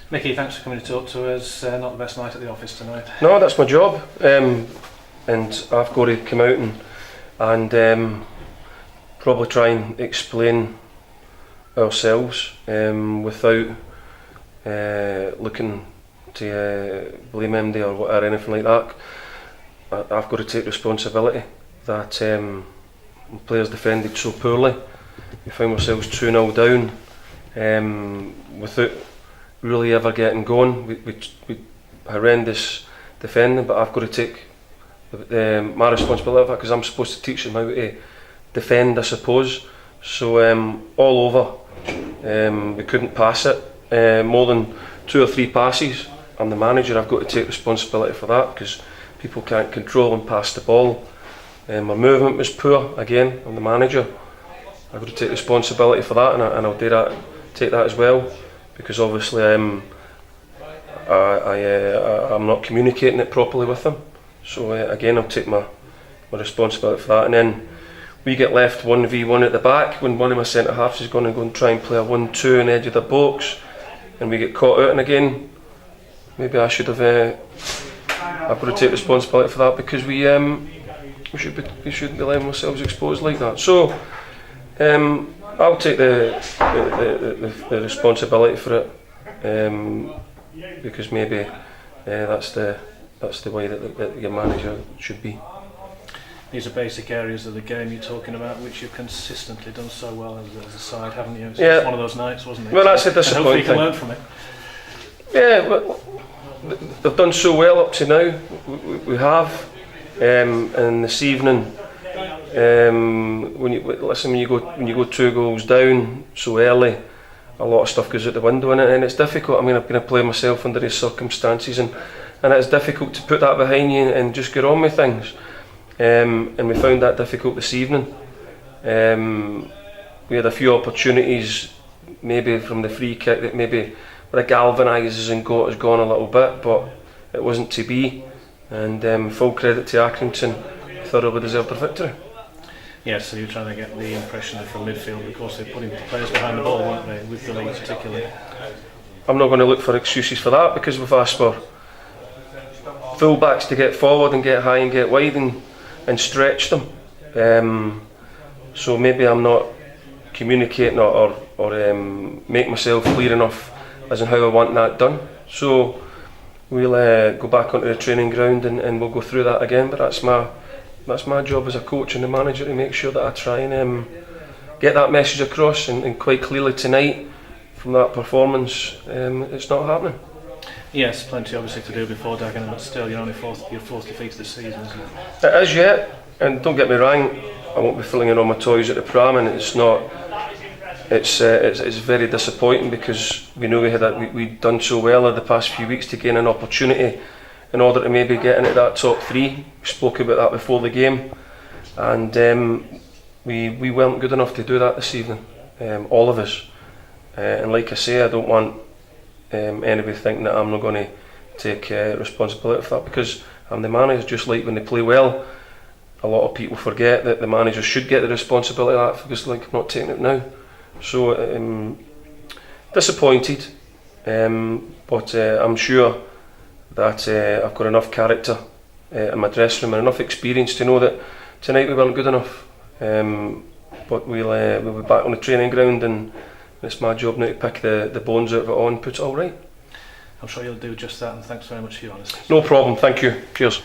Micky, thanks for coming to talk to us. Not the best night at the office tonight. No, that's my job, and I've got to come out and probably try and explain ourselves without looking to blame MD or anything like that. I've got to take responsibility that players defended so poorly. We found ourselves 2-0 down without really ever getting going. We horrendous defending, but I've got to take my responsibility of that because I'm supposed to teach them how to defend, I suppose. So all over, we couldn't pass it more than 2 or 3 passes. I'm the manager, I've got to take responsibility for that because people can't control and pass the ball. My movement was poor, again, I'm the manager. I've got to take responsibility for that, and I'll do that, take that as well, because obviously I'm not communicating it properly with them. So again, I'll take my responsibility for that. And then we get left 1v1 at the back when one of my centre halves is going to go and try and play a 1-2 on the edge of the box, and we get caught out. And again, maybe I should have. I've got to take responsibility for that because we shouldn't be letting ourselves exposed like that. So I'll take the responsibility for it because maybe that's the way that your manager should be. These are basic areas of the game you're talking about, which you've consistently done so well as a side, haven't you? It's one of those nights, wasn't it? Well, that's a disappointing thing. And hopefully you can learn from it. Yeah, well, they've done so well up to now. We have, and this evening, when you go 2 goals down so early, a lot of stuff goes out the window, and it's difficult. I mean, I've been a player myself under these circumstances, and it's difficult to put that behind you and just get on with things. And we found that difficult this evening. We had a few opportunities, maybe from the free kick, that maybe would have galvanises and got us gone a little bit, but it wasn't to be. And full credit to Accrington, thoroughly deserved their victory. Yes, so you're trying to get the impression from midfield because they're putting players behind the ball, weren't they, with the lead particularly? I'm not going to look for excuses for that because we've asked for full-backs to get forward and get high and get wide and stretch them. So maybe I'm not communicating or make myself clear enough as in how I want that done. So we'll go back onto the training ground and we'll go through that again. But that's my job as a coach and a manager, to make sure that I try and get that message across. And quite clearly tonight, from that performance, it's not happening. Yes, plenty obviously to do before Dagenham, but still you're only your fourth defeat this season, isn't it? It is, yeah. And don't get me wrong, I won't be filling in all my toys at the pram, and it's not. It's very disappointing because we know we'd done so well in the past few weeks to gain an opportunity in order to maybe get into that top 3. We spoke about that before the game, and we weren't good enough to do that this evening, all of us. And like I say, I don't want anybody thinking that I'm not going to take responsibility for that because I'm the manager. Just like when they play well, a lot of people forget that the manager should get the responsibility of that because like I'm not taking it now. So disappointed, but I'm sure that I've got enough character in my dressing room and enough experience to know that tonight we weren't good enough. But we'll be back on the training ground, and it's my job now to pick the bones out of it all and put it all right. I'm sure you'll do just that, and thanks very much for your honesty. No problem, thank you. Cheers.